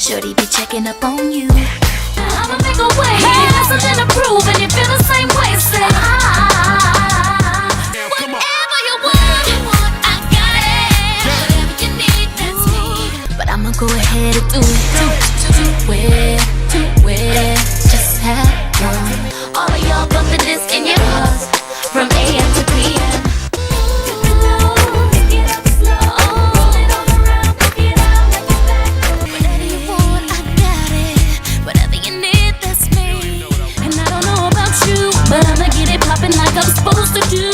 Shorty be checking up on you. I'ma make a way. You got something to prove and you feel the same way. Say whatever you want, I got it. Whatever you need, that's me. But I'ma go ahead and do it. Just have fun. All of y'all bump the disc in your cars from AM to PM. But I'ma get it poppin' like I'm supposed to do.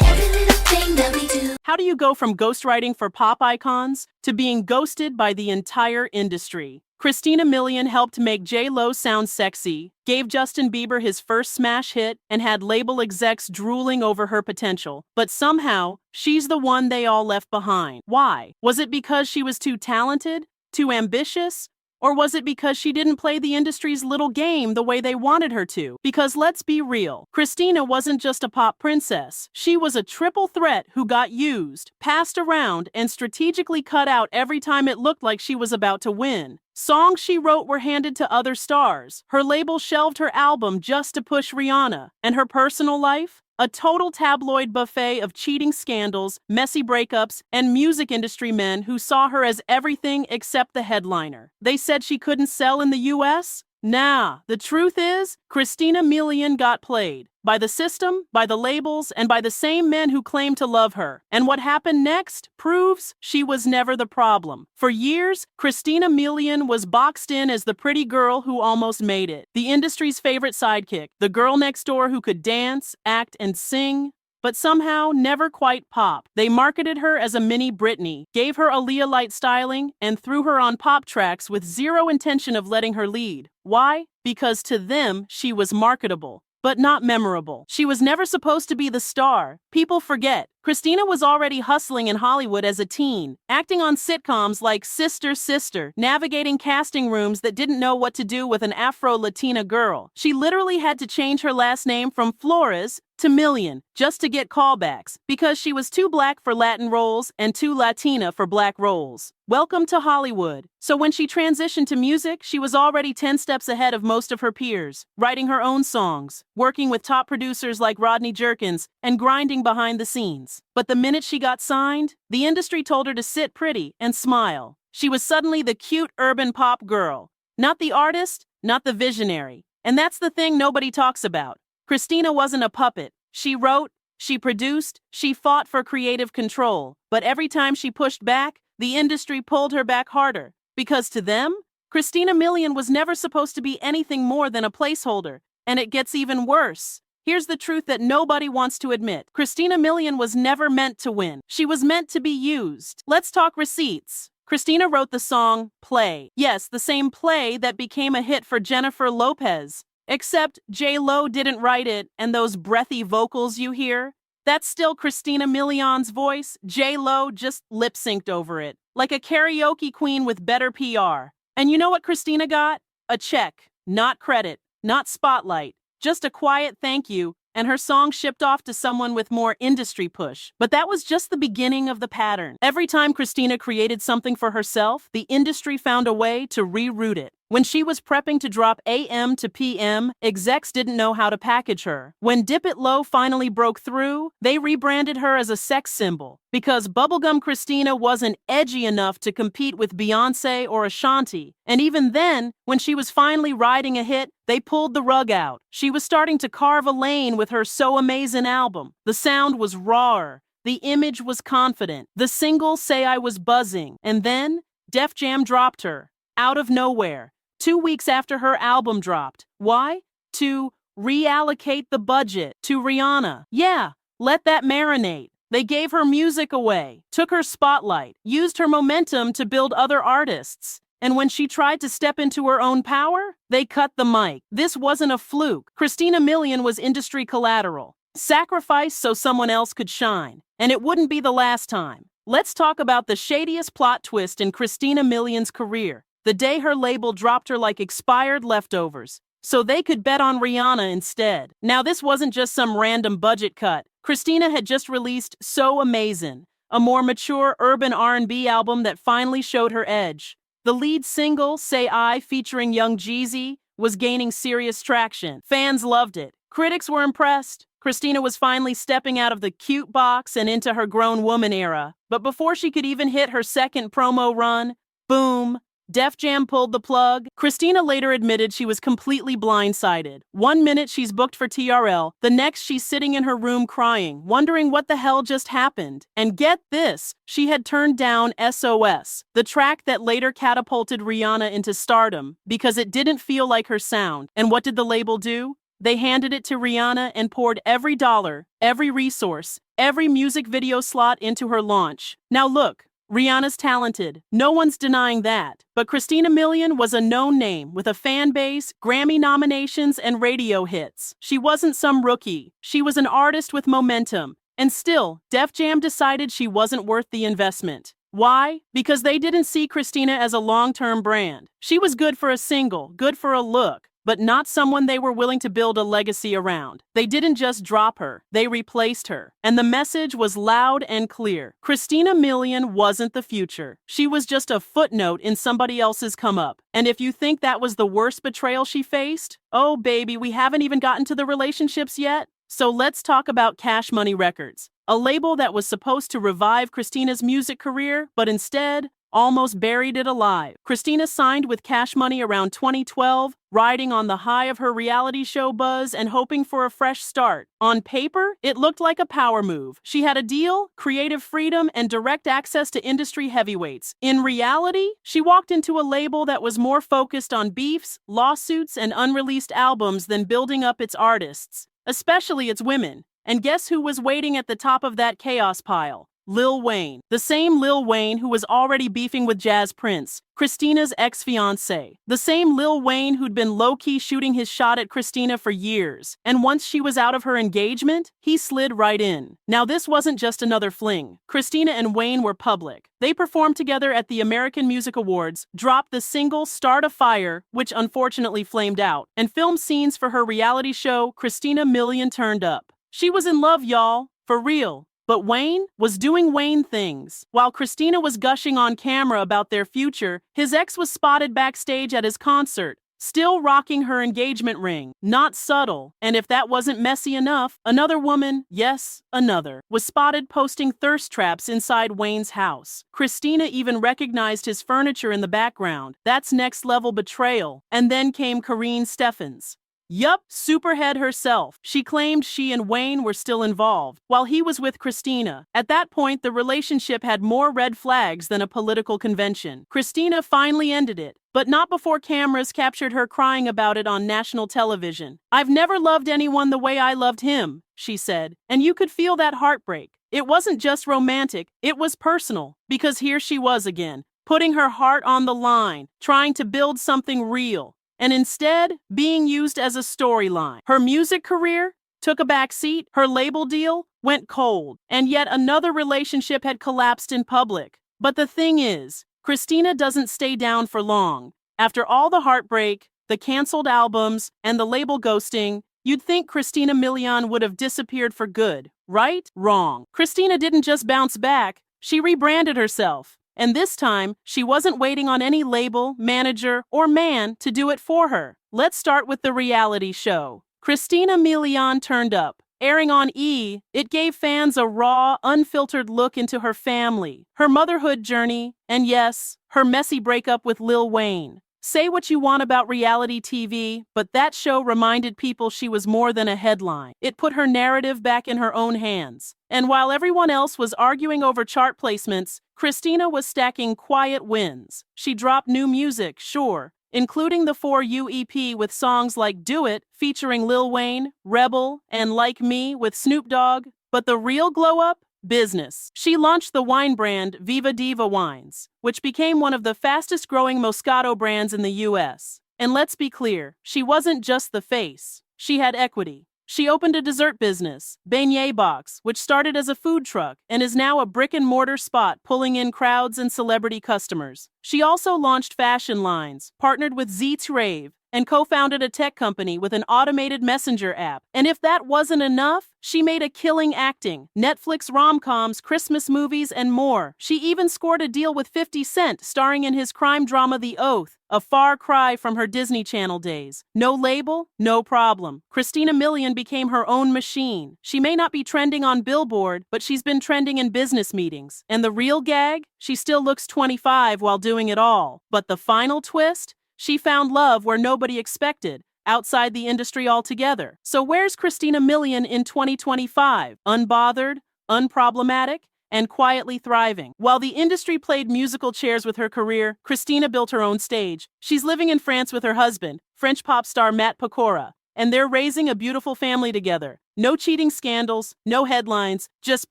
Every little thing that we do. How do you go from ghostwriting for pop icons to being ghosted by the entire industry? Christina Milian helped make J.Lo sound sexy, gave Justin Bieber his first smash hit, and had label execs drooling over her potential. But somehow, she's the one they all left behind. Why? Was it because she was too talented? Too ambitious? Or was it because she didn't play the industry's little game the way they wanted her to? Because let's be real, Christina wasn't just a pop princess. She was a triple threat who got used, passed around, and strategically cut out every time it looked like she was about to win. Songs she wrote were handed to other stars. Her label shelved her album just to push Rihanna. And her personal life? A total tabloid buffet of cheating scandals, messy breakups, and music industry men who saw her as everything except the headliner. They said she couldn't sell in the US? Nah, the truth is, Christina Milian got played. By the system, by the labels, and by the same men who claimed to love her. And what happened next proves she was never the problem. For years, Christina Milian was boxed in as the pretty girl who almost made it. The industry's favorite sidekick, the girl next door who could dance, act, and sing, but somehow never quite pop. They marketed her as a mini Britney, gave her Aaliyah-light styling, and threw her on pop tracks with zero intention of letting her lead. Why? Because to them, she was marketable, but not memorable. She was never supposed to be the star. People forget. Christina was already hustling in Hollywood as a teen, acting on sitcoms like Sister, Sister, navigating casting rooms that didn't know what to do with an Afro-Latina girl. She literally had to change her last name from Flores to Milian just to get callbacks, because she was too black for Latin roles and too Latina for black roles. Welcome to Hollywood. So when she transitioned to music, she was already 10 steps ahead of most of her peers, writing her own songs, working with top producers like Rodney Jerkins, and grinding behind the scenes. But the minute she got signed, the industry told her to sit pretty and smile. She was suddenly the cute urban pop girl, not the artist, not the visionary. And that's the thing nobody talks about. Christina wasn't a puppet. She wrote, she produced, she fought for creative control. But every time she pushed back, the industry pulled her back harder. Because to them, Christina Milian was never supposed to be anything more than a placeholder. And it gets even worse. Here's the truth that nobody wants to admit. Christina Milian was never meant to win. She was meant to be used. Let's talk receipts. Christina wrote the song Play. Yes, the same Play that became a hit for Jennifer Lopez. Except J.Lo didn't write it, and those breathy vocals you hear, that's still Christina Milian's voice. J.Lo just lip-synced over it, like a karaoke queen with better PR. And you know what Christina got? A check, not credit, not spotlight, just a quiet thank you, and her song shipped off to someone with more industry push. But that was just the beginning of the pattern. Every time Christina created something for herself, the industry found a way to reroute it. When she was prepping to drop AM to PM, execs didn't know how to package her. When Dip It Low finally broke through, they rebranded her as a sex symbol. Because Bubblegum Christina wasn't edgy enough to compete with Beyonce or Ashanti. And even then, when she was finally riding a hit, they pulled the rug out. She was starting to carve a lane with her So Amazing album. The sound was rawer. The image was confident. The single Say I Was Buzzing. And then, Def Jam dropped her. Out of nowhere. 2 weeks after her album dropped. Why? To reallocate the budget to Rihanna. Yeah, let that marinate. They gave her music away, took her spotlight, used her momentum to build other artists. And when she tried to step into her own power, they cut the mic. This wasn't a fluke. Christina Milian was industry collateral. Sacrificed so someone else could shine. And it wouldn't be the last time. Let's talk about the shadiest plot twist in Christina Milian's career. The day her label dropped her like expired leftovers, so they could bet on Rihanna instead. Now, this wasn't just some random budget cut. Christina had just released So Amazing, a more mature urban R&B album that finally showed her edge. The lead single, Say I, featuring Young Jeezy, was gaining serious traction. Fans loved it. Critics were impressed. Christina was finally stepping out of the cute box and into her grown woman era. But before she could even hit her second promo run, boom, Def Jam pulled the plug. Christina later admitted she was completely blindsided. One minute she's booked for TRL, the next she's sitting in her room crying, wondering what the hell just happened. And get this, she had turned down SOS, the track that later catapulted Rihanna into stardom, because it didn't feel like her sound. And what did the label do? They handed it to Rihanna and poured every dollar, every resource, every music video slot into her launch. Now look, Rihanna's talented. No one's denying that. But Christina Milian was a known name with a fan base, Grammy nominations, and radio hits. She wasn't some rookie. She was an artist with momentum. And still, Def Jam decided she wasn't worth the investment. Why? Because they didn't see Christina as a long-term brand. She was good for a single, good for a look, but not someone they were willing to build a legacy around. They didn't just drop her, they replaced her. And the message was loud and clear. Christina Milian wasn't the future. She was just a footnote in somebody else's come-up. And if you think that was the worst betrayal she faced, oh baby, we haven't even gotten to the relationships yet. So let's talk about Cash Money Records, a label that was supposed to revive Christina's music career, but instead almost buried it alive. Christina signed with Cash Money around 2012, riding on the high of her reality show buzz and hoping for a fresh start. On paper, it looked like a power move. She had a deal, creative freedom, and direct access to industry heavyweights. In reality, she walked into a label that was more focused on beefs, lawsuits, and unreleased albums than building up its artists, especially its women. And guess who was waiting at the top of that chaos pile? Lil Wayne. The same Lil Wayne who was already beefing with Jazz Prince, Christina's ex-fiancé. The same Lil Wayne who'd been low-key shooting his shot at Christina for years. And once she was out of her engagement, he slid right in. Now this wasn't just another fling. Christina and Wayne were public. They performed together at the American Music Awards, dropped the single Start a Fire, which unfortunately flamed out, and filmed scenes for her reality show, Christina Milian Turned Up. She was in love, y'all. For real. But Wayne was doing Wayne things. While Christina was gushing on camera about their future, his ex was spotted backstage at his concert, still rocking her engagement ring. Not subtle. And if that wasn't messy enough, another woman, yes, another, was spotted posting thirst traps inside Wayne's house. Christina even recognized his furniture in the background. That's next-level betrayal. And then came Karine Steffans. Yup, Superhead herself. She claimed she and Wayne were still involved, while he was with Christina. At that point, the relationship had more red flags than a political convention. Christina finally ended it, but not before cameras captured her crying about it on national television. "I've never loved anyone the way I loved him," she said, and you could feel that heartbreak. It wasn't just romantic, it was personal, because here she was again, putting her heart on the line, trying to build something real, and instead being used as a storyline. Her music career took a back seat, her label deal went cold, and yet another relationship had collapsed in public. But the thing is, Christina doesn't stay down for long. After all the heartbreak, the canceled albums, and the label ghosting, you'd think Christina Milian would have disappeared for good, right? Wrong. Christina didn't just bounce back, she rebranded herself. And this time, she wasn't waiting on any label, manager, or man to do it for her. Let's start with the reality show. Christina Milian Turned Up. Airing on E!, it gave fans a raw, unfiltered look into her family, her motherhood journey, and yes, her messy breakup with Lil Wayne. Say what you want about reality TV, but that show reminded people she was more than a headline. It put her narrative back in her own hands. And while everyone else was arguing over chart placements, Christina was stacking quiet wins. She dropped new music, sure, including the 4U EP with songs like Do It, featuring Lil Wayne, Rebel, and Like Me with Snoop Dogg. But the real glow-up? Business. She launched the wine brand Viva Diva Wines, which became one of the fastest-growing Moscato brands in the U.S. And let's be clear, she wasn't just the face. She had equity. She opened a dessert business, Beignet Box, which started as a food truck and is now a brick-and-mortar spot pulling in crowds and celebrity customers. She also launched fashion lines, partnered with Z Rave, and co-founded a tech company with an automated messenger app. And if that wasn't enough, she made a killing acting, Netflix rom-coms, Christmas movies, and more. She even scored a deal with 50 Cent, starring in his crime drama The Oath, a far cry from her Disney Channel days. No label, no problem. Christina Milian became her own machine. She may not be trending on Billboard, but she's been trending in business meetings. And the real gag? She still looks 25 while doing it all. But the final twist? She found love where nobody expected, outside the industry altogether. So where's Christina Milian in 2025? Unbothered, unproblematic, and quietly thriving. While the industry played musical chairs with her career, Christina built her own stage. She's living in France with her husband, French pop star Matt Pokora, and they're raising a beautiful family together. No cheating scandals, no headlines, just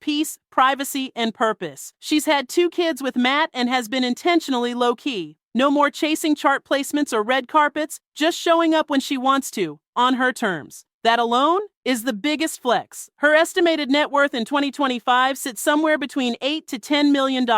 peace, privacy, and purpose. She's had 2 kids with Matt and has been intentionally low-key. No more chasing chart placements or red carpets, just showing up when she wants to, on her terms. That alone is the biggest flex. Her estimated net worth in 2025 sits somewhere between $8 to $10 million.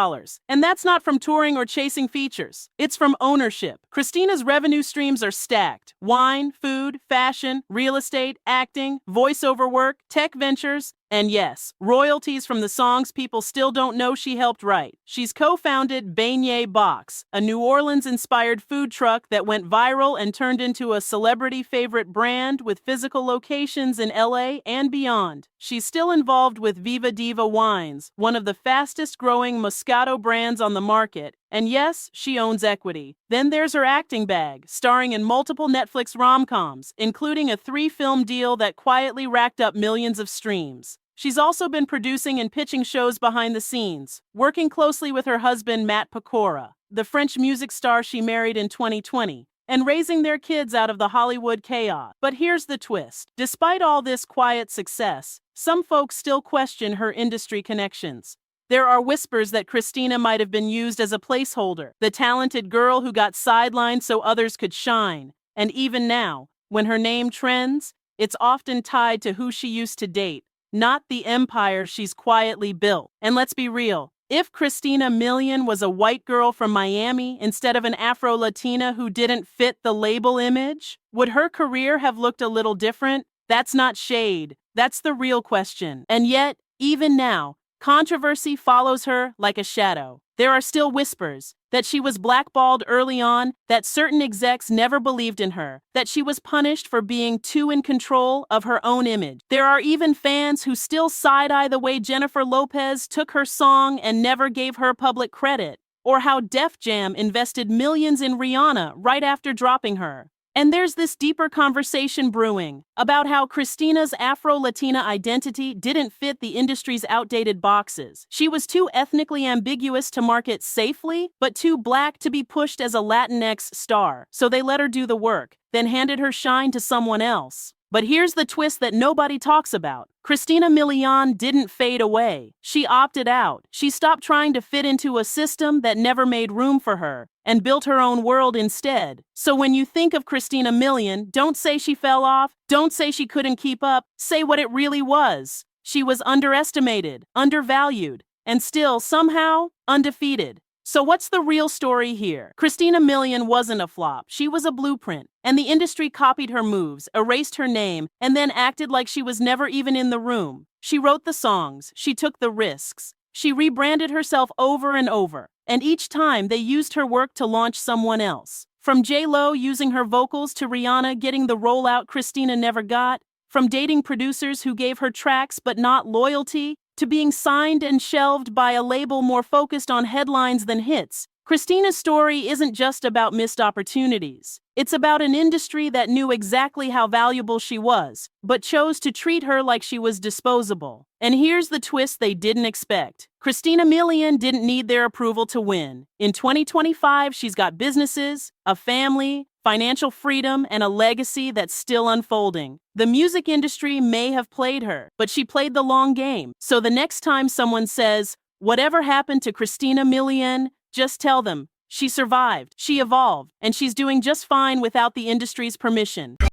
And that's not from touring or chasing features. It's from ownership. Christina's revenue streams are stacked. Wine, food, fashion, real estate, acting, voiceover work, tech ventures, and yes, royalties from the songs people still don't know she helped write. She's co-founded Beignet Box, a New Orleans-inspired food truck that went viral and turned into a celebrity favorite brand with physical locations in LA and beyond. She's still involved with Viva Diva Wines, one of the fastest-growing Moscato brands on the market. And yes, she owns equity. Then there's her acting bag, starring in multiple Netflix rom-coms, including a 3-film deal that quietly racked up millions of streams. She's also been producing and pitching shows behind the scenes, working closely with her husband Matt Pokora, the French music star she married in 2020, and raising their kids out of the Hollywood chaos. But here's the twist. Despite all this quiet success, some folks still question her industry connections. There are whispers that Christina might have been used as a placeholder, the talented girl who got sidelined so others could shine. And even now, when her name trends, it's often tied to who she used to date, not the empire she's quietly built. And let's be real, if Christina Milian was a white girl from Miami instead of an Afro-Latina who didn't fit the label image, would her career have looked a little different? That's not shade. That's the real question. And yet, even now, controversy follows her like a shadow. There are still whispers that she was blackballed early on, that certain execs never believed in her, that she was punished for being too in control of her own image. There are even fans who still side-eye the way Jennifer Lopez took her song and never gave her public credit, or how Def Jam invested millions in Rihanna right after dropping her. And there's this deeper conversation brewing about how Christina's Afro-Latina identity didn't fit the industry's outdated boxes. She was too ethnically ambiguous to market safely, but too black to be pushed as a Latinx star. So they let her do the work, then handed her shine to someone else. But here's the twist that nobody talks about. Christina Milian didn't fade away. She opted out. She stopped trying to fit into a system that never made room for her and built her own world instead. So when you think of Christina Milian, don't say she fell off. Don't say she couldn't keep up. Say what it really was. She was underestimated, undervalued, and still, somehow, undefeated. So what's the real story here? Christina Milian wasn't a flop. She was a blueprint. And the industry copied her moves, erased her name, and then acted like she was never even in the room. She wrote the songs. She took the risks. She rebranded herself over and over. And each time, they used her work to launch someone else. From J.Lo using her vocals to Rihanna getting the rollout Christina never got. From dating producers who gave her tracks but not loyalty, to being signed and shelved by a label more focused on headlines than hits. Christina's story isn't just about missed opportunities. It's about an industry that knew exactly how valuable she was, but chose to treat her like she was disposable. And here's the twist they didn't expect. Christina Milian didn't need their approval to win. In 2025, she's got businesses, a family, financial freedom, and a legacy that's still unfolding. The music industry may have played her, but she played the long game. So the next time someone says, "Whatever happened to Christina Milian?" just tell them, she survived, she evolved, and she's doing just fine without the industry's permission.